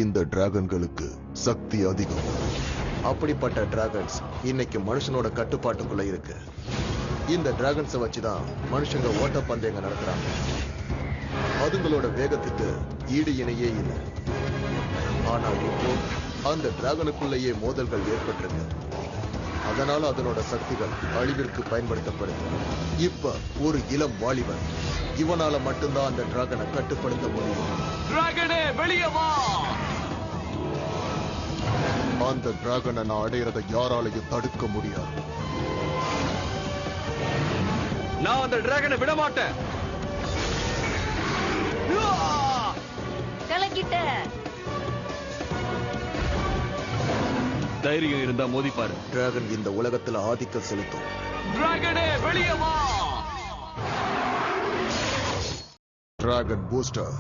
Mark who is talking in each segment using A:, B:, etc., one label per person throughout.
A: இந்த டிராகன்களுக்கு சக்தி அதிகம். அப்படிப்பட்ட டிராகன்ஸ் இன்னைக்கு மனுஷனோட கட்டுப்பாட்டுக்குள்ள இருக்கு. இந்த டிராகன்ஸை வச்சுதான் மனுஷங்க ஓட்டப்பந்தயங்க நடத்துறாங்க. அதுங்களோட வேகத்துக்கு ஈடு இணையே இல்லை. ஆனா இப்போ அந்த டிராகனுக்குள்ளேயே மோதல்கள் ஏற்பட்டிருக்கு. அதனால அதனோட சக்திகள் அழிவிற்கு பயன்படுத்தப்படுது. இப்ப ஒரு இளம் வாலிபன், இவனால மட்டும்தான் அந்த டிராகனை கட்டுப்படுத்த முடியும்.
B: டிராகனே வெளியே வா!
A: அந்த டிராகனை நான் அடையறதை யாராலையும் தடுக்க முடியாது.
B: நான் அந்த டிராகனை விட மாட்டேன்.
C: கலக்கிட்ட.
B: தைரியம் இருந்தா மோதிப்பாரு.
A: டிராகன் இந்த உலகத்துல ஆதிக்கம் செலுத்தும்.
B: டிராகனே வெளியே வா!
A: டிராகன் பூஸ்டர்,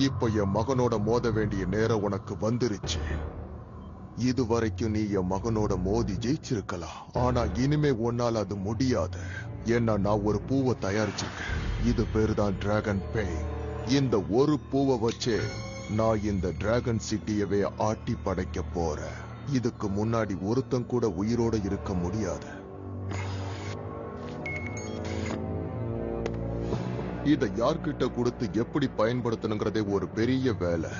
A: இப்ப என் மகனோட மோத வேண்டிய நேரம் உனக்கு வந்துருச்சு. இதுவரைக்கும் நீ என் மகனோட மோதி ஜெயிச்சிருக்கலாம். ஆனா இனிமே உன்னால அது முடியாது. ஏன்னா நான் ஒரு பூவை தயாரிச்சிருக்கேன். இது பேரு தான் டிராகன் பெயின். இந்த ஒரு பூவை வச்சே நான் இந்த டிராகன் சிட்டியவே ஆட்டி படைக்க போறேன். இதுக்கு முன்னாடி ஒருத்தன் கூட உயிரோட இருக்க முடியாது. இத யார்கிட்ட கொடுத்து எப்படி பயன்படுத்தணுங்கிறதே ஒரு பெரிய வேலை.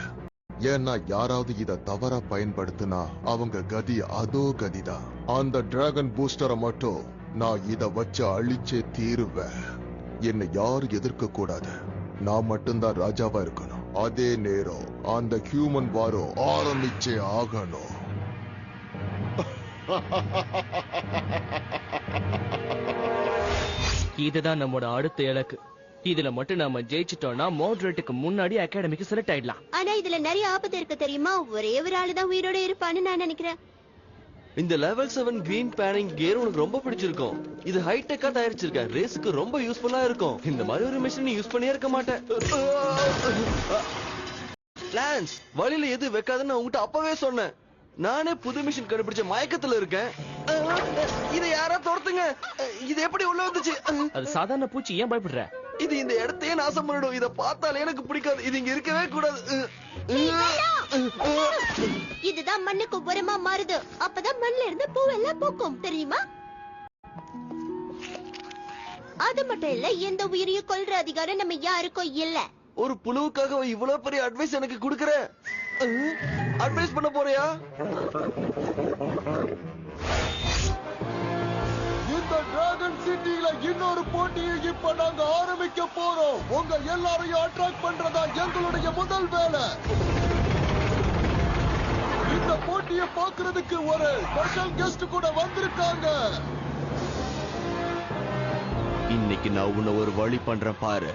A: ஏன்னா யாராவது இத தவறா பயன்படுத்தினா அவங்க கதி அதோ கதிதான். அந்த டிராகன் பூஸ்டரை மட்டும் நான் இத வச்சு அழிச்சே தீருவேன். என்னை யாரும் எதிர்க்க கூடாது. நான் மட்டும்தான் ராஜாவா இருக்கணும். அதே நேரம் அந்த ஹியூமன் வாரம் ஆரம்பிச்சே ஆகணும்.
D: இதுதான் நம்மோட அடுத்த இலக்கு. இதுல மட்டும் நாம ஜெயிச்சிட்டோம்னா மோட்ரேட்டுக்கு முன்னாடி அகாடமிக்கு செலக்ட் ஆயிடலாம்.
C: ஆனா இதுல நிறைய ஆபத்து இருக்கு தெரியுமா? ஒரே ஒரு ஆளுதான் உயிரோட இருப்பான்னு நான் நினைக்கிறேன்.
E: இந்த லெவல் 7 கிரீன் பேனிங் கியர் உனக்கு ரொம்ப பிடிச்சிருக்கும். இது ஹைடெக்கா தயாரிச்சிருக்கேன். ரேஸ்க்கு ரொம்ப யூஸ்ஃபுல்லா இருக்கும். இந்த மாதிரி ஒரு மிஷின் யூஸ் பண்ணியே இருக்க மாட்டேன். லான்ஸ், வழியில எது வைக்காதுன்னு உங்ககிட்ட அப்பவே சொன்னேன். நானே புது மிஷின் கண்டுபிடிச்ச மயக்கத்துல இருக்கேன். இதை யாரா துரத்துங்க. இது எப்படி உள்ள வந்துச்சு?
D: அது சாதாரண பூச்சி, ஏன் பயப்படுற?
E: இது இந்த இடத்தையே நாசம் பண்ணிடும். இத பார்த்தாலே எனக்கு பிடிக்காது. இது இங்க இருக்கவே கூடாது.
C: இதுதான் மண்ணுக்கு உரமா மாறுது. அப்பதான் மண்ணுல இருந்து பூவெல்லாம் பூக்கும், தெரியுமா? அது மட்டும் இல்ல, எந்த உயிரையும் கொல்ற அதிகாரம் நம்ம யாருக்கும் இல்ல.
E: ஒரு புழுவுக்காக இவ்வளவு பெரிய அட்வைஸ் எனக்கு குடுக்கற. அட்வைஸ் பண்ண போறியா?
A: இந்த டிராகன் சிட்டியில இன்னொரு போட்டியை இப்ப நாங்க ஆரம்பிக்க போறோம். உங்க எல்லாரையும் அட்ராக்ட் பண்றதா எங்களுடைய முதல் வேலை. இந்த போட்டியை பார்க்கிறதுக்கு ஒரு ஸ்பெஷல் கெஸ்ட் கூட வந்திருக்காங்க.
E: இன்னைக்கு நான் உன்னை ஒரு வழி பண்றேன் பாரு.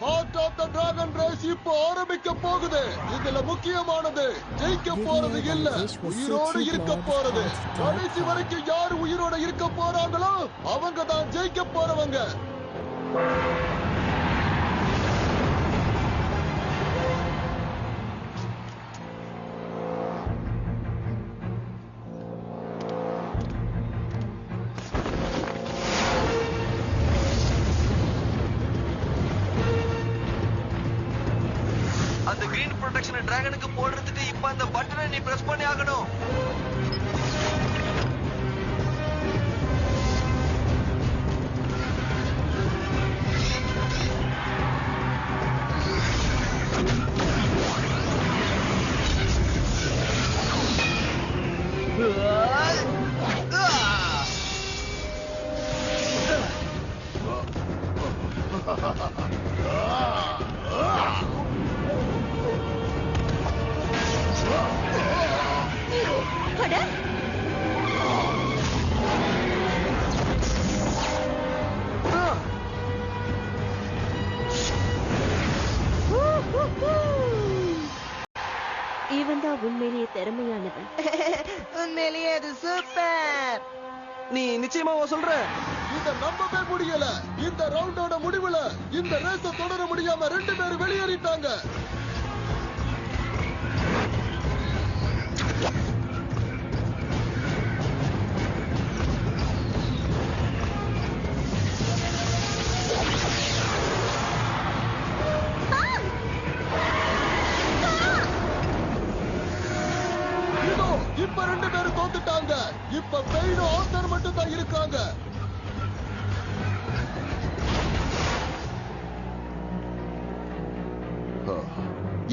A: Heart of the dragon race இப்போ ஆரம்பிக்க போகுது. இதுல முக்கியமானது ஜெயிக்க போறது இல்ல, உயிரோடு இருக்க போறது. கடைசி வரைக்கும் யாரு உயிரோட இருக்க போறாங்களோ அவங்க தான் ஜெயிக்க போறவங்க.
E: அந்த கிரீன் ப்ரொடெக்ஷன் டிராகனுக்கு போடுறதுக்கு இப்ப அந்த பட்டனை நீ பிரஸ் பண்ணி ஆகணும்.
C: இவன் தான் உண்மையிலேயே திறமையானவன்.
F: உண்மையிலேயே அது சூப்பர்.
E: நீ நிச்சயமாவா சொல்ற?
A: இத நம்பவே முடியல. இந்த ரவுண்டோட முடிவுல இந்த ரேஸ தொடர முடியாம 2 பேர் வெளியேறிட்டாங்க.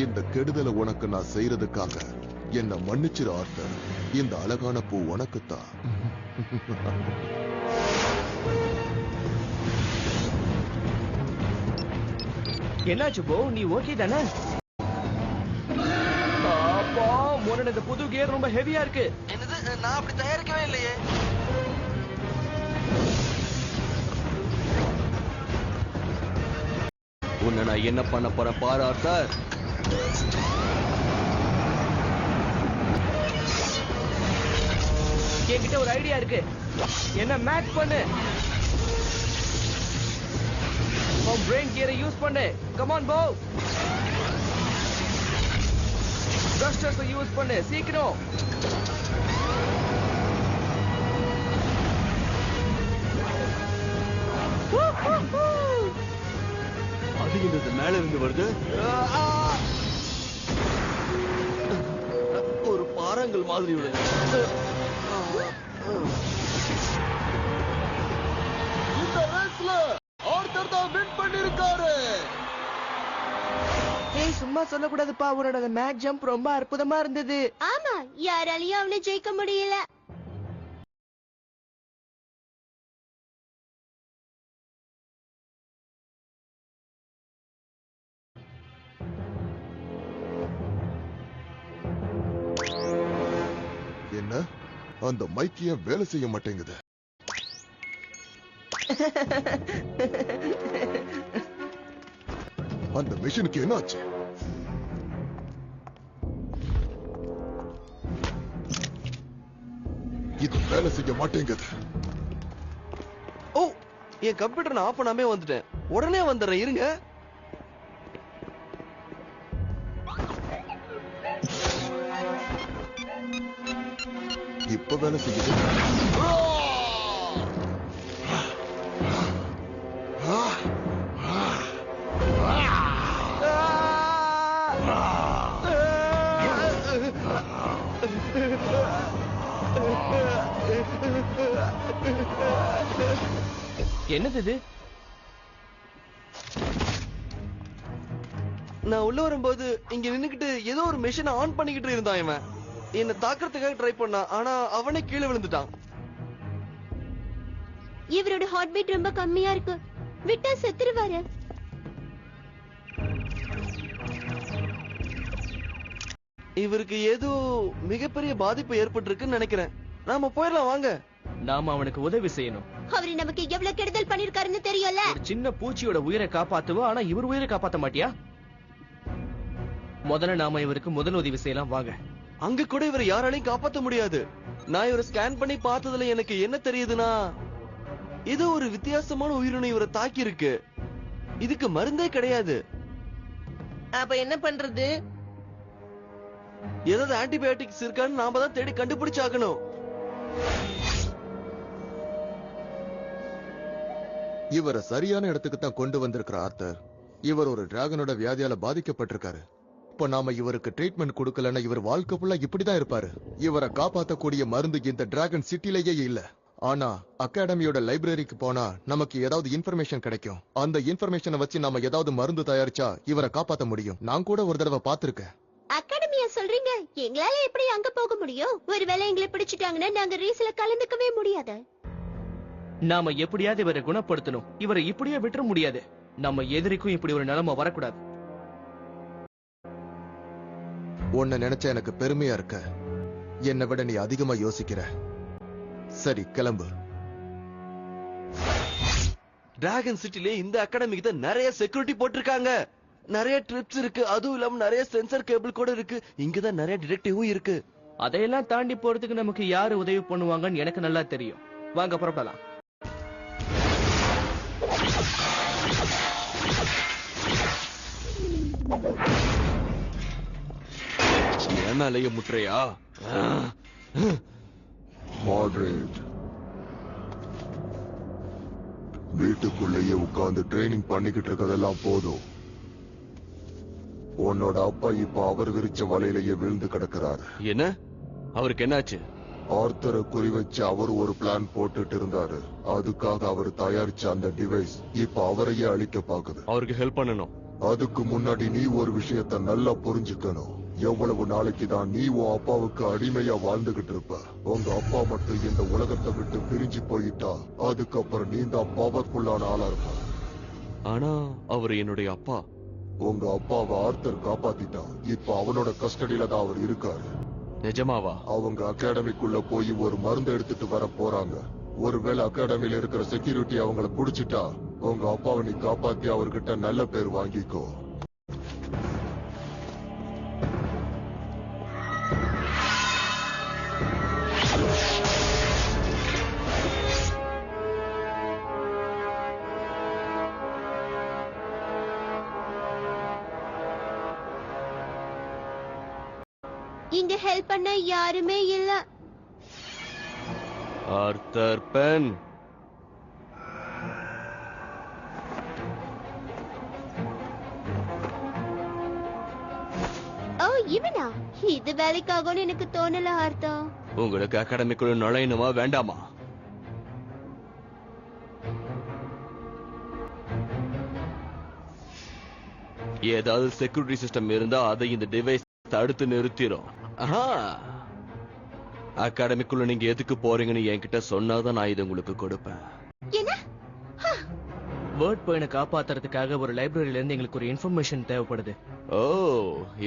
A: இந்த கெடுதலை உனக்கு நான் செய்யறதுக்காக என்ன மன்னிச்சிரு ஆர்த்தர். இந்த அழகான பூ உனக்குத்தான்.
D: என்னாச்சு போ, நீ ஓகே தானே? அப்பா மோனன், இந்த புது கியர் ரொம்ப ஹெவியா இருக்கு.
E: என்னது, நான் அப்படி தயாரிக்கவே இல்லையே.
B: உன்னை நான் என்ன பண்ண போறேன் பாரு ஆர்த்தர்.
D: என்கிட்ட ஒரு ஐடியா இருக்கு. என்ன மேட்ச் பண்ணு. உன் பிரெயின் கியரை யூஸ் பண்ணு. கம் ஆன் போ. த்ரஸ்டர்ஸ் யூஸ் பண்ணு சீக்கிரம்.
B: அது என்னது மேல இருந்து வருது?
E: ஒரு பாறாங்கல் மாதிரி உள்ளது. இந்த ரேஸ்ல ஆர்த்தர் தான் வின் பண்ணிருக்காரு.
F: ஏய், சும்மா சொல்லக்கூடாதுப்பா. அவரோட மேக் ஜம்ப் ரொம்ப அற்புதமா இருந்தது.
C: ஆமா, யாராலையும் அவனை ஜெயிக்க முடியல.
A: என்ன அந்த மைக் ஏன் வேலை செய்ய மாட்டேங்குது? அந்த மிஷினுக்கு என்னாச்சு? இது வேலை செய்ய மாட்டேங்குது.
E: ஓ, என் கம்ப்யூட்டர் நான் ஆஃப் பண்ணாமே வந்துட்டேன். உடனே வந்துடுறேன், இருங்க.
A: இப்ப வேலை செய்யுது.
D: என்னது இது?
E: நான் உள்ள வரும்போது இங்க நின்னுக்கிட்டு ஏதோ ஒரு மெஷினை ஆன் பண்ணிக்கிட்டு இருந்தான் இவன். என்ன தாக்குறதுக்காக ட்ரை பண்ணான், ஆனா அவனே கீழே விழுந்துட்டான்.
C: இவரோட ஹார்ட் பீட் ரொம்ப கம்மியா இருக்கு. விட்டா செத்துருவாரு.
E: இவருக்கு ஏதோ மிகப்பெரிய பாதிப்பு ஏற்பட்டிருக்குன்னு நினைக்கிறேன். நாம போயிடலாம் வாங்க.
D: நாம அவனுக்கு உதவி செய்யணும்.
C: அவரு நமக்கு எவ்வளவு கெடுதல் பண்ணிருக்காருன்னு தெரியல.
D: ஒரு சின்ன பூச்சியோட உயிரை காப்பாத்துவா, ஆனா இவர் உயிரை காப்பாத்த மாட்டியா? முதல்ல நாம இவருக்கு முதல் உதவி செய்யலாம் வாங்க.
E: அங்க கூட இவரை யாராலையும் காப்பாத்த முடியாது. நான் இவரை ஸ்கேன் பண்ணி பார்த்ததுல எனக்கு என்ன தெரியுதுன்னா, ஏதோ ஒரு வித்தியாசமான உயிரினம் இவரை தாக்கி இருக்கு. இதுக்கு மருந்தே கிடையாது.
F: அப்ப என்ன பண்றது?
E: ஏதாவது ஆன்டிபயோட்டிக்ஸ் இருக்கான்னு நாம தான் தேடி கண்டுபிடிச்சாகணும்.
A: இவரை சரியான இடத்துக்கு தான் கொண்டு வந்திருக்கிற ஆர்த்தர். இவர் ஒரு டிராகனோட வியாதியால பாதிக்கப்பட்டிருக்காரு. இப்ப நாம இவருக்கு ட்ரீட்மெண்ட் கொடுக்கலன்னா இவர் வாழ்க்கை ஃபுல்லா இப்படிதான் இருப்பாரு. இவரை காப்பாத்தக்கூடிய மருந்து இந்த டிராகன் சிட்டிலேயே இல்ல. ஆனா அகாடமியோட லைப்ரரிக்கு போனா நமக்கு ஏதாவது இன்ஃபர்மேஷன் கிடைக்கும். அந்த இன்ஃபர்மேஷனை வச்சு நாம ஏதாவது மருந்து தயாரிச்சா இவரை காப்பாத்த முடியும். நான் கூட ஒரு தடவை பாத்திருக்கேன்.
C: அகாடமியா சொல்றீங்க? எங்களால எப்படி அங்க போக முடியும்? ஒருவேளை எங்களை பிடிச்சிட்டாங்கன்னா நாங்க ரேஸ்ல கலந்துக்கவே முடியாது.
D: நாம எப்படியாவது இவரை குணப்படுத்தணும். இவரை இப்படியே விட்டுற முடியாது. நம்ம எதிரிக்கும் இப்படி ஒரு நிலைமை வரக்கூடாது.
A: உன்னை நினைச்சா எனக்கு பெருமையா இருக்க. என்னை விட நீ அதிகமா யோசிக்கிற. சரி கிளம்பு.
E: டிராகன் சிட்டிலே இந்த அகாடமிக்கு தான் நிறைய செக்யூரிட்டி போட்டிருக்காங்க. நிறைய ட்ரிப்ஸ் இருக்கு. அதுவும் இல்லாம நிறைய சென்சர் கேபிள் கூட இருக்கு. இங்கதான் நிறைய டிடெக்டிவும் இருக்கு.
D: அதையெல்லாம் தாண்டி போறதுக்கு நமக்கு யாரு உதவி பண்ணுவாங்கன்னு எனக்கு நல்லா தெரியும். வாங்க புறப்படலாம்.
B: என் மேலேயே முற்றையா?
A: மாட்ரேட், வீட்டுக்குள்ளேயே உட்கார்ந்து ட்ரைனிங் பண்ணிக்கிட்டு இருக்கதெல்லாம் போதும். உன்னோட அப்பா இப்ப அவர் விரிச்ச வலையிலேயே விழுந்து கிடக்கிறாரு.
B: என்ன? அவருக்கு என்னாச்சு?
A: ஆர்த்தரை குறி வச்சு அவர் ஒரு பிளான் போட்டுட்டு இருந்தாரு. அதுக்காக அவர் தயாரிச்ச அந்த டிவைஸ் இப்ப அவரையே அழிக்க பாக்குது.
B: அவருக்கு ஹெல்ப் பண்ணணும்.
A: அதுக்கு முன்னாடி நீ ஒரு விஷயத்த நல்லா புரிஞ்சுக்கணும். எவ்வளவு நாளைக்கு தான் நீ உன் அப்பாவுக்கு அடிமையா வாழ்ந்துகிட்டு இருப்ப? உங்க அப்பா மட்டும் இந்த உலகத்தை விட்டு பிரிஞ்சு போயிட்டா அதுக்கப்புறம் நீ தான் பவர்ஃபுல்லான ஆளா இருப்ப.
B: ஆனா அவர் என்னுடைய அப்பா.
A: உங்க அப்பாவை ஆர்த்தர் காப்பாத்திட்டான். இப்ப அவனோட கஸ்டடியில தான் அவர் இருக்காரு.
B: நிஜமாவா?
A: அவங்க அகாடமிக்குள்ள போய் ஒரு மருந்து எடுத்துட்டு வர போறாங்க. ஒருவேளை அகாடமில இருக்கிற செக்யூரிட்டி அவங்கள புடிச்சிட்டா உங்க அப்பாவை நீ காப்பாத்தி அவர்கிட்ட நல்ல பேர் வாங்கிக்கோ.
C: இங்க ஹெல்ப் பண்ண யாருமே இல்ல.
B: Author pen.
C: ஓ இவனா? இது வேலைக்காகும்னு எனக்கு தோணல ஆர்த்தர்.
B: உங்களுக்கு அகாடமிக்குள்ள நுழையணுமா வேண்டாமா? ஏதாவது செக்யூரிட்டி சிஸ்டம் இருந்தா அதை இந்த டிவைஸ் தடுத்து நிறுத்திடும். அகாடமிக்குள்ள நீங்க எதுக்கு போறீங்கன்னு என்கிட்ட சொன்னாதான் நான் இது உங்களுக்கு கொடுப்பேன்.
C: என்ன?
D: வேர்ட் பாயிண்ட காப்பாத்துறதுக்காக ஒரு லைப்ரரியில இருந்து எங்களுக்கு ஒரு இன்ஃபர்மேஷன் தேவைப்படுது.
B: ஓ,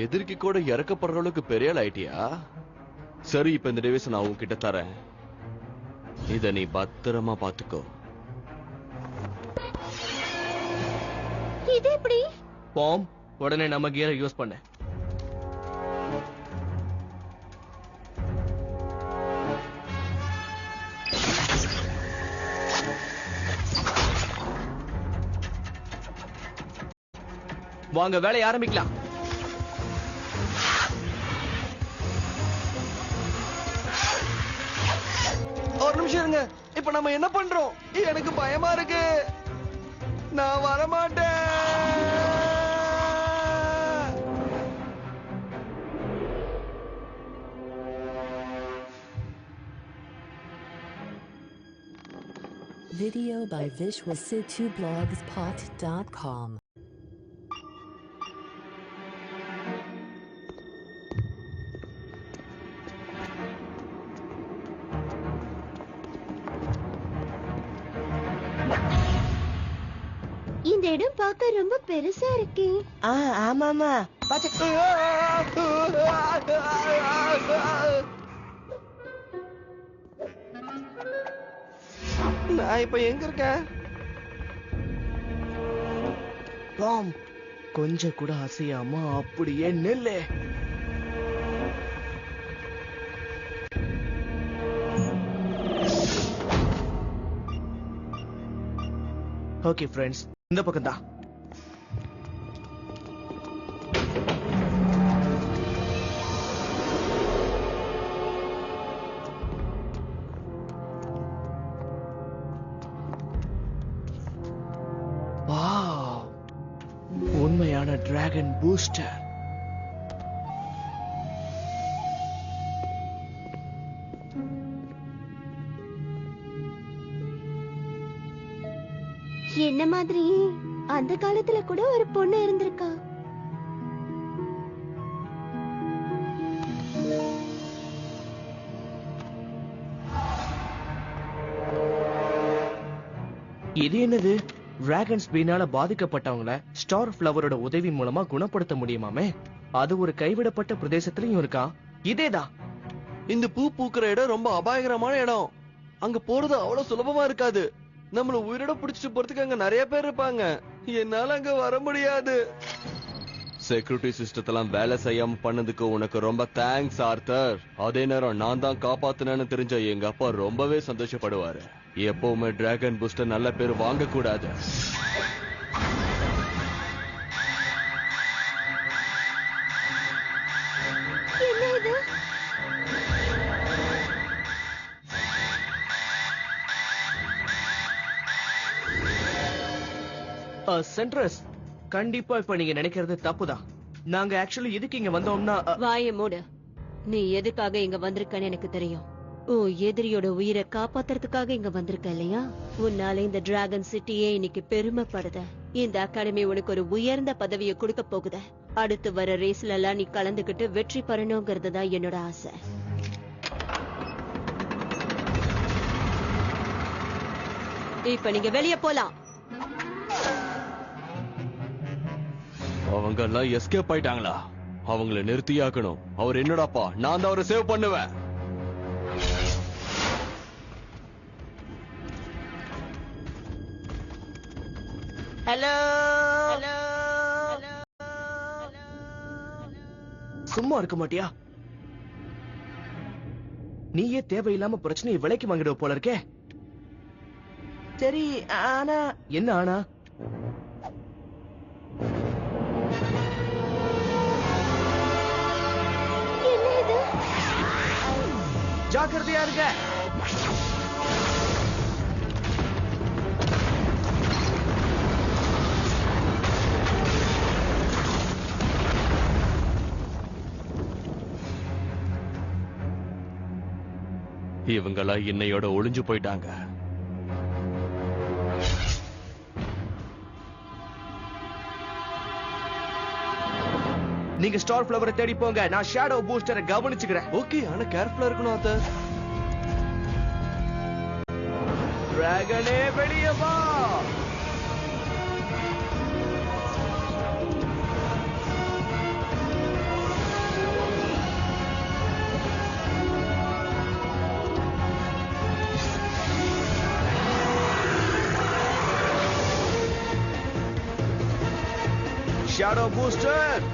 B: எதிர்க்கு கூட இறக்கப்படுற அளவுக்கு பெரிய ஆள் ஆயிட்டியா? சரி, இப்ப இந்த டிவைஸ் நான் உன்கிட்ட தரேன். இத நீ பத்திரமா பாத்துக்கோ.
C: இது எப்படி?
D: பாம், உடனே நம்ம கியரை யூஸ் பண்ண. வாங்க வேலையை ஆரம்பிக்கலாம்.
E: ஒரு நிமிஷம் இருங்க. இப்ப நம்ம என்ன பண்றோம்? எனக்கு பயமா இருக்கு. நான் வரமாட்டேன்.
G: Video by visualsitu-blogspot.com.
C: இந்த இடம் பார்க்க ரொம்ப பெருசா இருக்கே.
F: ஆமாமா.
E: நான் இப்ப எங்க இருக்கேன்?
D: பாம், கொஞ்சம் கூட அசையாம அப்படியே நில்லு. ஓகே ஃப்ரெண்ட்ஸ், இந்த பக்கம் தான். உண்மையான டிராகன் பூஸ்டர்.
C: என்ன மாதிரி அந்த காலத்துல கூட ஒரு பொண்ணு இருந்திருக்கா.
D: இது என்னது? டிராகன்ஸ் பீனால பாதிக்கப்பட்டவங்கள ஸ்டார் ஃபிளவரோட உதவி மூலமா குணப்படுத்த முடியுமாமே. அது ஒரு கைவிடப்பட்ட பிரதேசத்திலயும் இருக்கா. இதேதான்.
E: இந்த பூ பூக்குற இடம் ரொம்ப அபாயகரமான இடம். அங்க போறது அவ்வளவு சுலபமா இருக்காது. நம்மள உயிரோட புடிச்சிட்டு போறதுக்கு அங்க நிறைய பேர் இருப்பாங்க. என்னால அங்க வர முடியாது.
B: செக்யூரிட்டி சிஸ்டத்தெல்லாம் வேலை செய்யாம பண்ணதுக்கு உனக்கு ரொம்ப தேங்க்ஸ் ஆர்த்தர். அதே நேரம் நான் தான் காப்பாத்தினேன்னு தெரிஞ்ச எங்க அப்பா ரொம்பவே சந்தோஷப்படுவாரு. எப்பவுமே டிராகன் பூஸ்டர் நல்ல பேர் வாங்க கூடாது.
C: என்ன இது?
D: சென்ட்ரஸ், கண்டிப்பா இப்ப நீங்க நினைக்கிறது தப்புதான். நாங்க ஆக்சுவலி இதுக்கு இங்க வந்தோம்னா
C: வாய மூடு. நீ எதுக்காக இங்க வந்திருக்கன்னு எனக்கு தெரியும். உன் எதிரியோட உயிரை காப்பாத்துறதுக்காக இங்க வந்திருக்க இல்லையா? உன்னால இந்த டிராகன் சிட்டியே இன்னைக்கு பெருமைப்படுத. இந்த அகாடமி உனக்கு ஒரு உயர்ந்த பதவியை கொடுக்க போகுது. அடுத்து வர ரேஸ்ல எல்லாம் நீ கலந்துகிட்டு வெற்றி பெறணுங்கிறது தான் என்னோட ஆசை. இப்ப நீங்க வெளிய போலாம்.
B: அவங்க எல்லாம் எஸ்கேப் ஆயிட்டாங்களா? அவங்கள நிறுத்தியாக்கணும். அவர் என்னடாப்பா, நான் தான் அவரை சேவ் பண்ணுவேன்.
F: ஹலோ
D: சும்மா இருக்க மாட்டியா? நீயே தேவையில்லாம பிரச்சனையை விலைக்கு வாங்கிடுவ போல இருக்கே.
F: சரி, ஆனா
D: என்ன ஆனா?
C: என்ன இது?
D: ஜாக்கிரதையா இருக்க.
B: இவங்களா இன்னையோட ஒளிஞ்சு போயிட்டாங்க.
D: நீங்க ஸ்டார் ஃபிளவரை தேடி போங்க, நான் ஷேடோ பூஸ்டரை கவனிச்சுக்கிறேன்.
E: ஓகே, ஆனா கேர்ஃபுல்லா இருக்கணும் ஆத்தர்.
D: டிராகனே வெளியே வா. ஷேடோ பூஸ்டர்,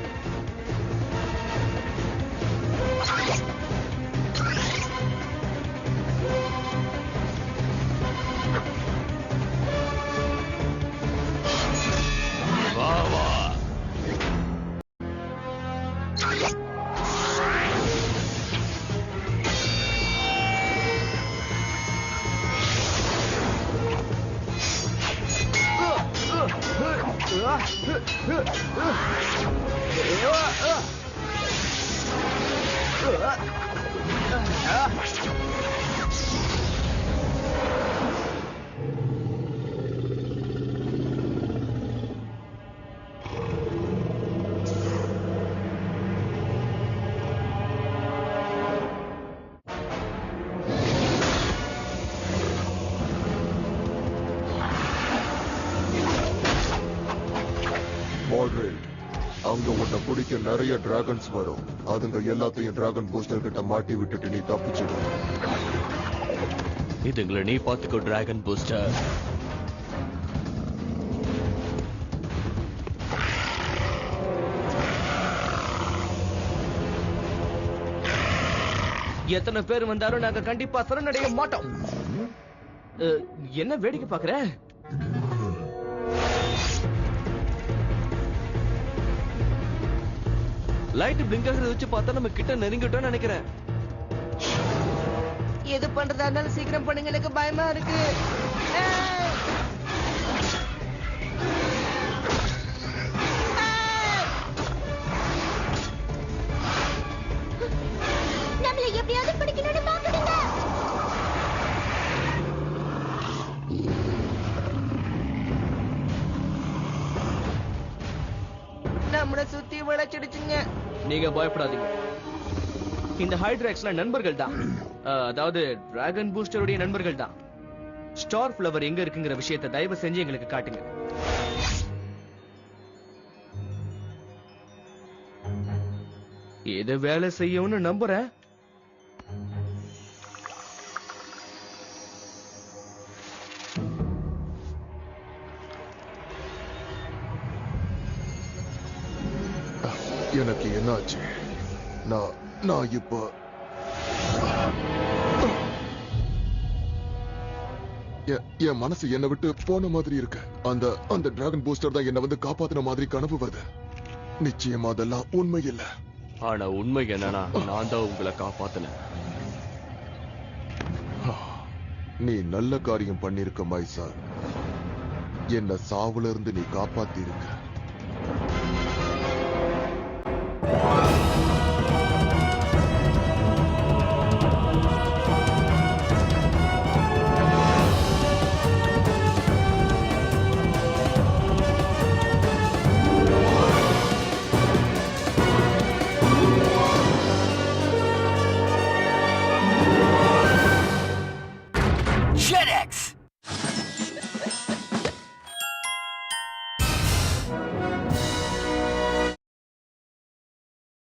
B: வா வா.
A: மாட்ரேட், அங்க உன்னை பிடிக்க நிறைய டிராகன்ஸ் வரும். அதுங்க எல்லாத்தையும் டிராகன் பூஸ்டர் கிட்ட மாட்டி விட்டுட்டு நீ தப்பிச்சிடு.
B: இதுங்களை நீ பாத்துக்கோ டிராகன் பூஸ்டர்.
D: எத்தனை பேர் வந்தாலும் நாங்க கண்டிப்பா சரணடைய மாட்டோம். என்ன வேடிக்கை பாக்குற?
E: லைட் பிளிங்க் ஆகிறத வச்சு பார்த்தா நம்ம கிட்ட நெருங்கிட்டோம்னு நினைக்கிறேன்.
F: எது பண்றதா இருந்தாலும் சீக்கிரம் பண்ணுங்க, எனக்கு பயமா இருக்கு. ஏய்!
C: நம்மள எப்படியாவது பிடிக்கணும்னு பாக்குறீங்க.
F: நம்மள சுத்தி வளைச்சிடுச்சுங்க.
D: நீங்க பயப்படாதீங்க, இந்த ஹைட்ராக்ஸ்லாம் நண்பர்கள் தான். அதாவது டிராகன் பூஸ்டருடைய நண்பர்கள் தான். ஸ்டார் ஃபிளவர் எங்க இருக்குங்கிற விஷயத்தை தயவு செஞ்சு எங்களுக்கு காட்டுங்க. இது வேலை செய்யும்னு நம்புறேன்.
A: எனக்கு என்னாச்சு? நான் இப்போ என் மனசு என்னை விட்டு போன மாதிரி இருக்கு. அந்த டிராகன் பூஸ்டர் தான் என்ன வந்து காப்பாத்தின மாதிரி கனவு வருது. நிச்சயமா அதெல்லாம் உண்மை இல்ல.
B: ஆனா உண்மை என்னன்னா, நான் தான் உங்களை காப்பாத்தினேன்.
A: நீ நல்ல காரியம் பண்ணிருக்க மைசால். என்ன சாவுல இருந்து நீ காப்பாத்தி இருக்க.
H: JetX!